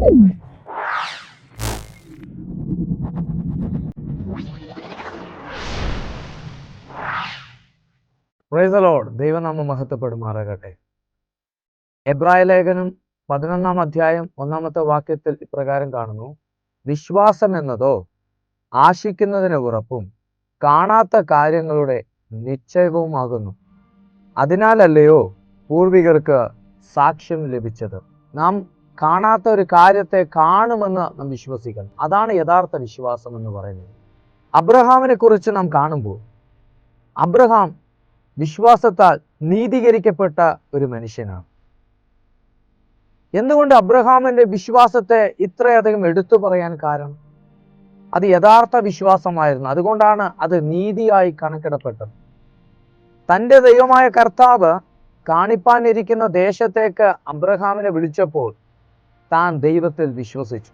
Praise the Lord. ദൈവനാമം മഹത്വപ്പെടുമാറാകട്ടെ. എബ്രായ ലേഖനം 11-ാം അധ്യായം 1-ാമത്തെ വാക്യത്തിൽ ഇപ്രകാരം കാണുന്നു: വിശ്വാസം എന്നതോ ആശിക്കുന്നതിന് ഉറപ്പും കാണാത്ത കാര്യങ്ങളുടെ നിശ്ചയവുമാകുന്നു. അതിനാലല്ലയോ പൂർവികർക്ക് സാക്ഷ്യം ലഭിച്ചത്. നാം കാണാത്ത ഒരു കാര്യത്തെ കാണുമെന്ന് നാം വിശ്വസിക്കണം. അതാണ് യഥാർത്ഥ വിശ്വാസം എന്ന് പറയുന്നത്. അബ്രഹാമിനെ കുറിച്ച് നാം കാണുമ്പോൾ, അബ്രഹാം വിശ്വാസത്താൽ നീതീകരിക്കപ്പെട്ട ഒരു മനുഷ്യനാണ്. എന്തുകൊണ്ട് അബ്രഹാമിന്റെ വിശ്വാസത്തെ ഇത്രയധികം എടുത്തു പറയാൻ കാരണം? അത് യഥാർത്ഥ വിശ്വാസമായിരുന്നു. അതുകൊണ്ടാണ് അത് നീതിയായി കണക്കിടപ്പെട്ടത്. തൻ്റെ ദൈവമായ കർത്താവ് കാണിപ്പാനിരിക്കുന്ന ദേശത്തേക്ക് അബ്രഹാമിനെ വിളിച്ചപ്പോൾ താൻ ദൈവത്തിൽ വിശ്വസിച്ചു.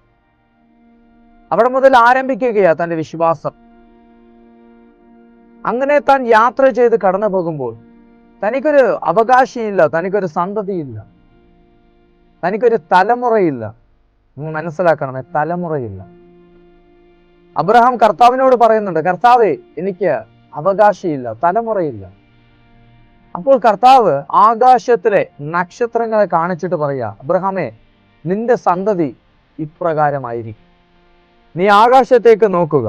അവിടെ മുതൽ ആരംഭിക്കുകയാണ് തൻ്റെ വിശ്വാസം. അങ്ങനെ താൻ യാത്ര ചെയ്ത് കടന്നു പോകുമ്പോൾ തനിക്കൊരു അവകാശിയില്ല, തനിക്കൊരു സന്തതിയില്ല, തനിക്കൊരു തലമുറയില്ല. നിങ്ങൾ മനസ്സിലാക്കണമേ, തലമുറയില്ല. അബ്രഹാം കർത്താവിനോട് പറയുന്നുണ്ട്, കർത്താവേ, എനിക്ക് അവകാശിയില്ല, തലമുറയില്ല. അപ്പോൾ കർത്താവ് ആകാശത്തിലെ നക്ഷത്രങ്ങളെ കാണിച്ചിട്ട് പറയാ, അബ്രഹാമേ, നിന്റെ സന്തതി ഇപ്രകാരമായിരിക്കും. നീ ആകാശത്തേക്ക് നോക്കുക,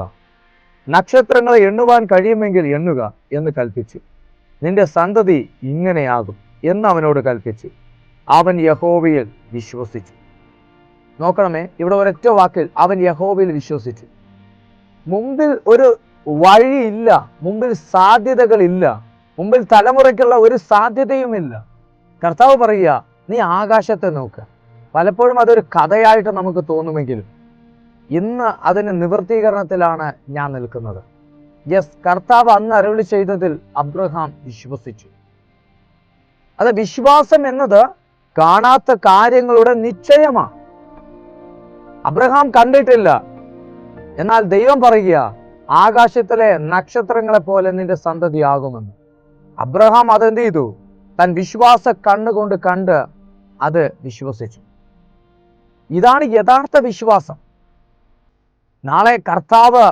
നക്ഷത്രങ്ങളെ എണ്ണുവാൻ കഴിയുമെങ്കിൽ എണ്ണുക എന്ന് കൽപ്പിച്ചു. നിന്റെ സന്തതി ഇങ്ങനെയാകും എന്ന് അവനോട് കൽപ്പിച്ചു. അവൻ യഹോവയിൽ വിശ്വസിച്ചു. നോക്കണമേ, ഇവിടെ ഒരൊറ്റ വാക്കിൽ അവൻ യഹോവയിൽ വിശ്വസിച്ചു. മുമ്പിൽ ഒരു വഴിയില്ല, മുമ്പിൽ സാധ്യതകളില്ല, മുമ്പിൽ തലമുറയ്ക്കുള്ള ഒരു സാധ്യതയുമില്ല. കർത്താവ് പറയുക, നീ ആകാശത്തെ നോക്ക്. പലപ്പോഴും അതൊരു കഥയായിട്ട് നമുക്ക് തോന്നുമെങ്കിലും ഇന്ന് അതിന് നിവൃത്തീകരണത്തിലാണ് ഞാൻ നിൽക്കുന്നത്. യെസ്, കർത്താവ് അന്ന് അരുളി ചെയ്തതിൽ അബ്രഹാം വിശ്വസിച്ചു. അത് വിശ്വാസം എന്നത് കാണാത്ത കാര്യങ്ങളുടെ നിശ്ചയമാണ്. അബ്രഹാം കണ്ടിട്ടില്ല, എന്നാൽ ദൈവം പറയുക, ആകാശത്തിലെ നക്ഷത്രങ്ങളെ പോലെ നിന്റെ സന്തതിയാകുമെന്ന്. അബ്രഹാം അതെന്ത് ചെയ്തു? താൻ വിശ്വാസ കണ്ണുകൊണ്ട് കണ്ട് അത് വിശ്വസിച്ചു. ഇതാണ് യഥാർത്ഥ വിശ്വാസം. നാളെ കർത്താവ്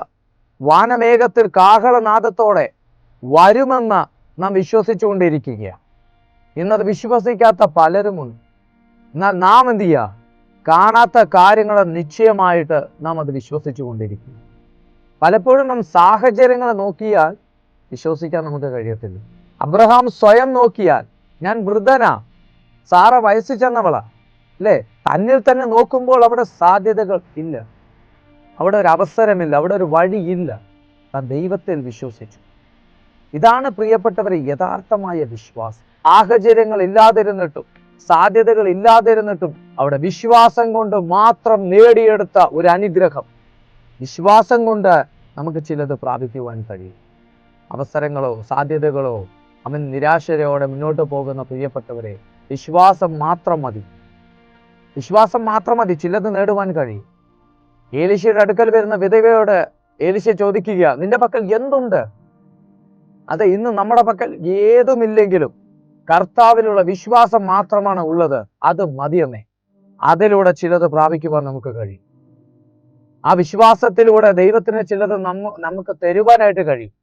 വാനമേഘത്തിൽ കാഹളനാദത്തോടെ വരുമെന്ന് നാം വിശ്വസിച്ചുകൊണ്ടിരിക്കുകയാണ്. ഇന്നത് വിശ്വസിക്കാത്ത പലരുമുണ്ട്. എന്നാൽ നാം എന്ത് ചെയ്യുക? കാണാത്ത കാര്യങ്ങൾ നിശ്ചയമായിട്ട് നാം അത് വിശ്വസിച്ചു കൊണ്ടിരിക്കുക. പലപ്പോഴും നാം സാഹചര്യങ്ങളെ നോക്കിയാൽ വിശ്വസിക്കാൻ നമുക്ക് കഴിയത്തില്ല. അബ്രഹാം സ്വയം നോക്കിയാൽ, ഞാൻ വൃദ്ധനാ, സാറ വയസ്സ് ചെന്നവളാ, അല്ലേ? തന്നിൽ തന്നെ നോക്കുമ്പോൾ അവിടെ സാധ്യതകൾ ഇല്ല, അവിടെ ഒരു അവസരമില്ല, അവിടെ ഒരു വഴിയില്ല. താൻ ദൈവത്തിൽ വിശ്വസിച്ചു. ഇതാണ് പ്രിയപ്പെട്ടവരെ യഥാർത്ഥമായ വിശ്വാസം. സാഹചര്യങ്ങൾ ഇല്ലാതിരുന്നിട്ടും സാധ്യതകൾ ഇല്ലാതിരുന്നിട്ടും അവിടെ വിശ്വാസം കൊണ്ട് മാത്രം നേടിയെടുത്ത ഒരു അനുഗ്രഹം. വിശ്വാസം കൊണ്ട് നമുക്ക് ചിലത് പ്രാപിക്കുവാൻ കഴിയും. അവസരങ്ങളോ സാധ്യതകളോ അവൻ നിരാശയോടെ മുന്നോട്ട് പോകുന്ന പ്രിയപ്പെട്ടവരെ, വിശ്വാസം മാത്രം മതി. വിശ്വാസം മാത്രം മതി, ചിലത് നേടുവാൻ കഴിയും. ഏലീശയുടെ അടുക്കൽ വരുന്ന വിധവയോട് ഏലീശ ചോദിക്കുക, നിന്റെ പക്കൽ എന്തുണ്ട്? അത് ഇന്ന് നമ്മുടെ പക്കൽ ഏതുമില്ലെങ്കിലും കർത്താവിലുള്ള വിശ്വാസം മാത്രമാണ് ഉള്ളത്. അത് മതിയെന്നേ. അതിലൂടെ ചിലത് പ്രാപിക്കുവാൻ നമുക്ക് കഴിയും. ആ വിശ്വാസത്തിലൂടെ ദൈവത്തിന് ചിലത് നമുക്ക് തരുവാനായിട്ട് കഴിയും.